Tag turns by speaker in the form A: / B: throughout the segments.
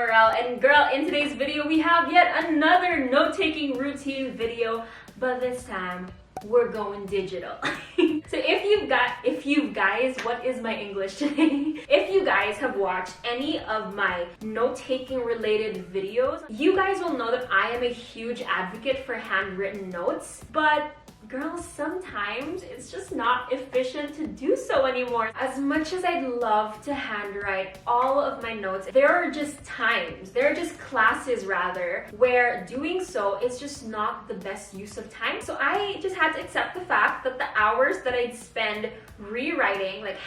A: Maurelle, and girl, in today's video we have yet another note-taking routine video, but this time we're going digital. So if you guys, what is my English today? If you guys have watched any of my note-taking related videos, you guys will know that I am a huge advocate for handwritten notes, but girls, sometimes it's just not efficient to do so anymore. As much as I'd love to handwrite all of my notes, there are just classes rather, where doing so is just not the best use of time. So I just had to accept the fact that the hours that I'd spend rewriting, like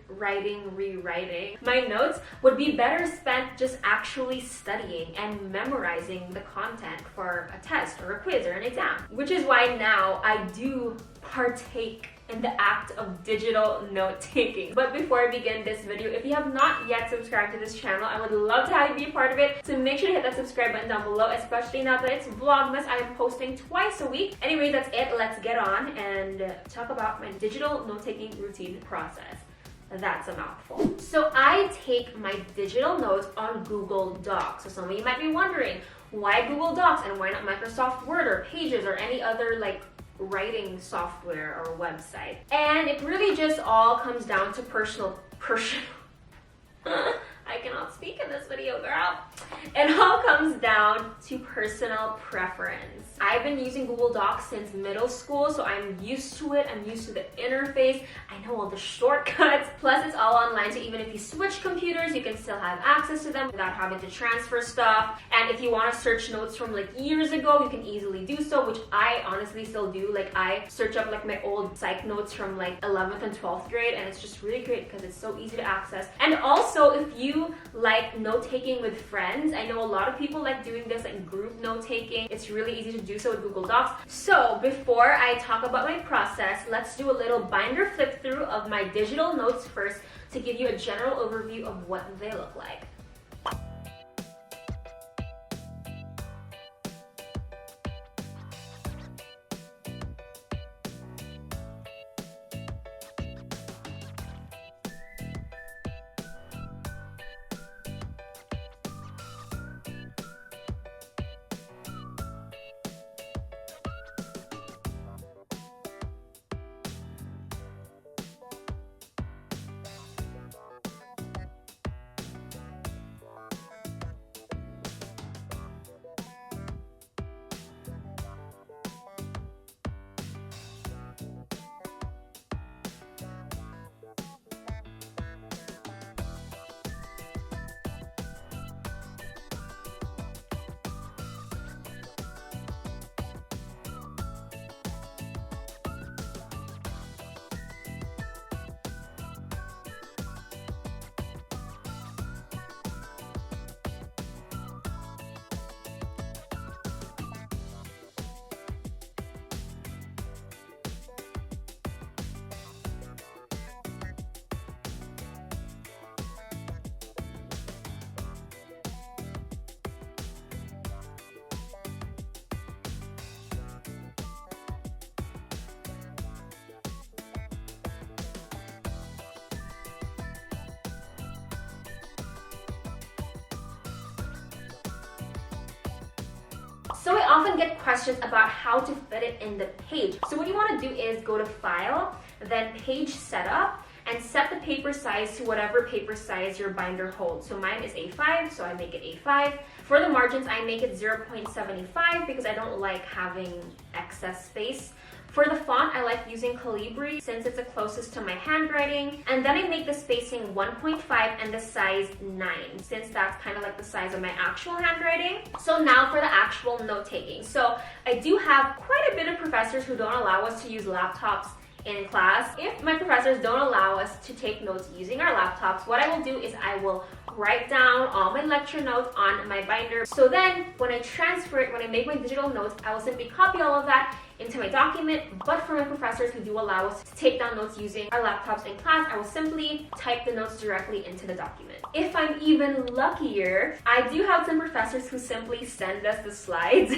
A: rewriting my notes would be better spent just actually studying and memorizing the content for a test or a quiz or an exam. Which is why now I do partake in the act of digital note-taking. But before I begin this video, if you have not yet subscribed to this channel, I would love to have you be a part of it. So make sure to hit that subscribe button down below, especially now that it's Vlogmas. I am posting twice a week. Anyway, that's it. Let's get on and talk about my digital note-taking routine process. That's a mouthful. So I take my digital notes on Google Docs. So some of you might be wondering, why Google Docs and why not Microsoft Word or Pages or any other like writing software or website? And it really just all comes down to personal I cannot speak in this video, girl. It all comes down to personal preference. I've been using Google Docs since middle school, so I'm used to it. I'm used to the interface. I know all the shortcuts. Plus, it's all online, so even if you switch computers, you can still have access to them without having to transfer stuff. And if you want to search notes from like years ago, you can easily do so, which I honestly still do. Like, I search up like my old psych notes from like 11th and 12th grade, and it's just really great because it's so easy to access. And also, if you like note-taking with friends, I know a lot of people like doing this, like group note-taking. It's really easy to do so with Google Docs. So before I talk about my process, let's do a little binder flip through of my digital notes first to give you a general overview of what they look like. So I often get questions about how to fit it in the page. So what you want to do is go to File, then Page Setup, and set the paper size to whatever paper size your binder holds. So mine is A5, so I make it A5. For the margins, I make it 0.75 because I don't like having excess space. For the font, I like using Calibri since it's the closest to my handwriting. And then I make the spacing 1.5 and the size 9 since that's kind of like the size of my actual handwriting. So now for the actual note-taking. So I do have quite a bit of professors who don't allow us to use laptops in class. If my professors don't allow us to take notes using our laptops, what I will do is I will write down all my lecture notes on my binder. So then when I transfer it, when I make my digital notes, I will simply copy all of that into my document. But for my professors who do allow us to take down notes using our laptops in class, I will simply type the notes directly into the document. If I'm even luckier, I do have some professors who simply send us the slides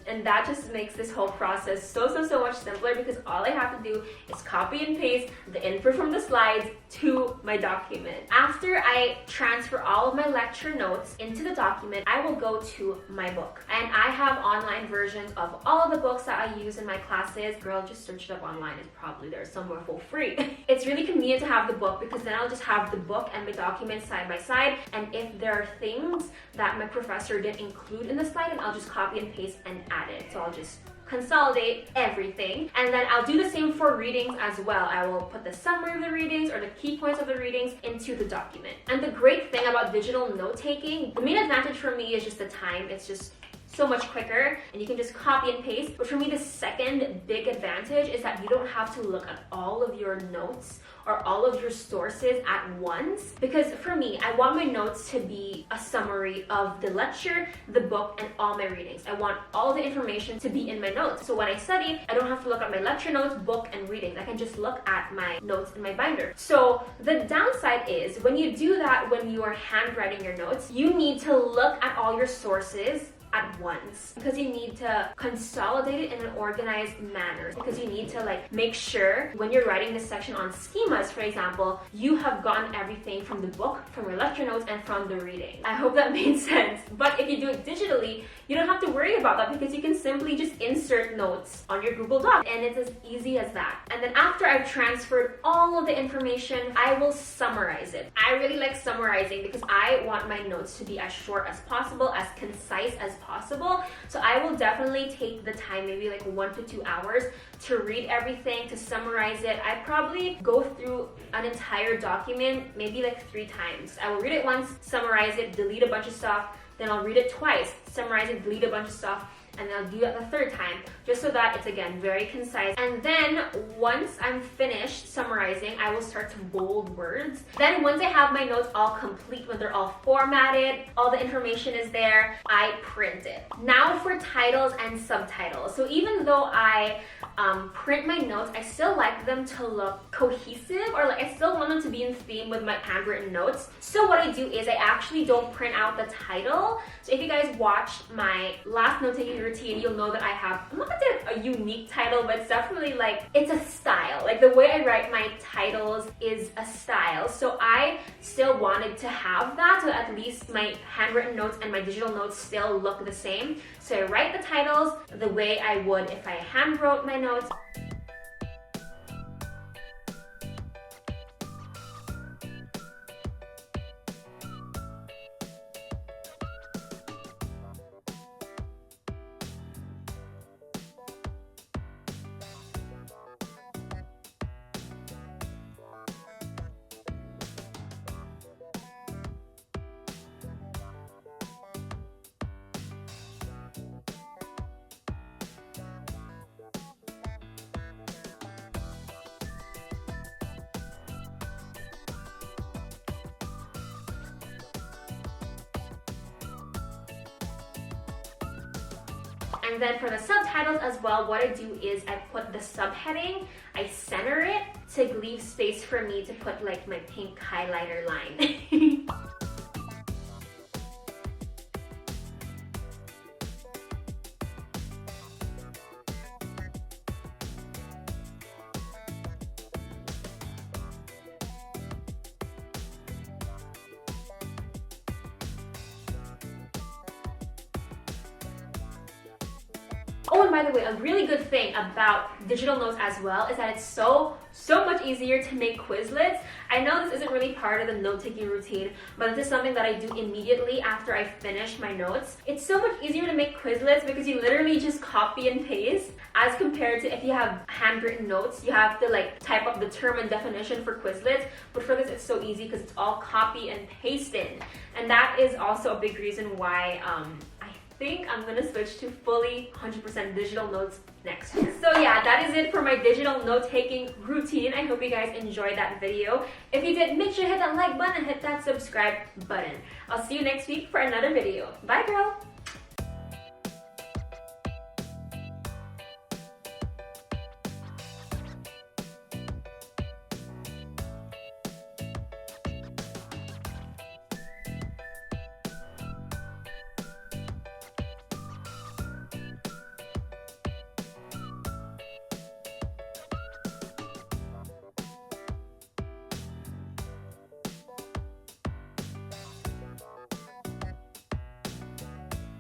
A: and that just makes this whole process so much simpler because all I have to do is copy and paste the info from the slides to my document. After I transfer all of my lecture notes into the document, I will go to my book. And I have online versions of all of the books that I use in my classes. Girl, just search it up online. It's probably there somewhere for free. It's really convenient to have the book because then I'll just have the book and my document side by side. And if there are things that my professor didn't include in the slide, then I'll just copy and paste and add it. So I'll just consolidate everything, and then I'll do the same for readings as well. I will put the summary of the readings or the key points of the readings into the document. And the great thing about digital note-taking, the main advantage for me is just the time. It's just so much quicker and you can just copy and paste. But for me, the second big advantage is that you don't have to look at all of your notes or all of your sources at once. Because for me, I want my notes to be a summary of the lecture, the book, and all my readings. I want all the information to be in my notes. So when I study, I don't have to look at my lecture notes, book, and readings. I can just look at my notes in my binder. So the downside is when you do that, when you are handwriting your notes, you need to look at all your sources at once because you need to consolidate it in an organized manner, because you need to make sure when you're writing this section on schemas, for example, you have gotten everything from the book, from your lecture notes, and from the reading. I hope that made sense. But if you do it digitally, you don't have to worry about that because you can simply just insert notes on your Google Doc and it's as easy as that. And then after I've transferred all of the information, I will summarize it. I really like summarizing because I want my notes to be as short as possible, as concise as possible. So I will definitely take the time, maybe 1 to 2 hours, to read everything, to summarize it. I probably go through an entire document maybe 3 times. I will read it once, summarize it, delete a bunch of stuff, then I'll read it twice, summarize it, delete a bunch of stuff, and then I'll do that the third time, just so that it's, again, very concise. And then once I'm finished summarizing, I will start to bold words. Then once I have my notes all complete, when they're all formatted, all the information is there, I print it. Now for titles and subtitles. So even though I print my notes, I still like them to look cohesive, or I still want them to be in theme with my handwritten notes. So what I do is I actually don't print out the title. So if you guys watched my last note-taking routine, you'll know that I have, I'm not gonna say a unique title, but it's definitely it's a style. The way I write my titles is a style. So I still wanted to have that, so at least my handwritten notes and my digital notes still look the same. So I write the titles the way I would if I hand wrote my notes. And then for the subtitles as well, what I do is I put the subheading, I center it to leave space for me to put my pink highlighter line. Oh, and by the way, a really good thing about digital notes as well is that it's so much easier to make Quizlets. I know this isn't really part of the note-taking routine, but this is something that I do immediately after I finish my notes. It's so much easier to make Quizlets because you literally just copy and paste, as compared to if you have handwritten notes, you have to type up the term and definition for Quizlets. But for this, it's so easy because it's all copy and paste in. And that is also a big reason why I think I'm gonna switch to fully 100% digital notes next year. So yeah, that is it for my digital note-taking routine. I hope you guys enjoyed that video. If you did, make sure to hit that like button and hit that subscribe button. I'll see you next week for another video. Bye, girl!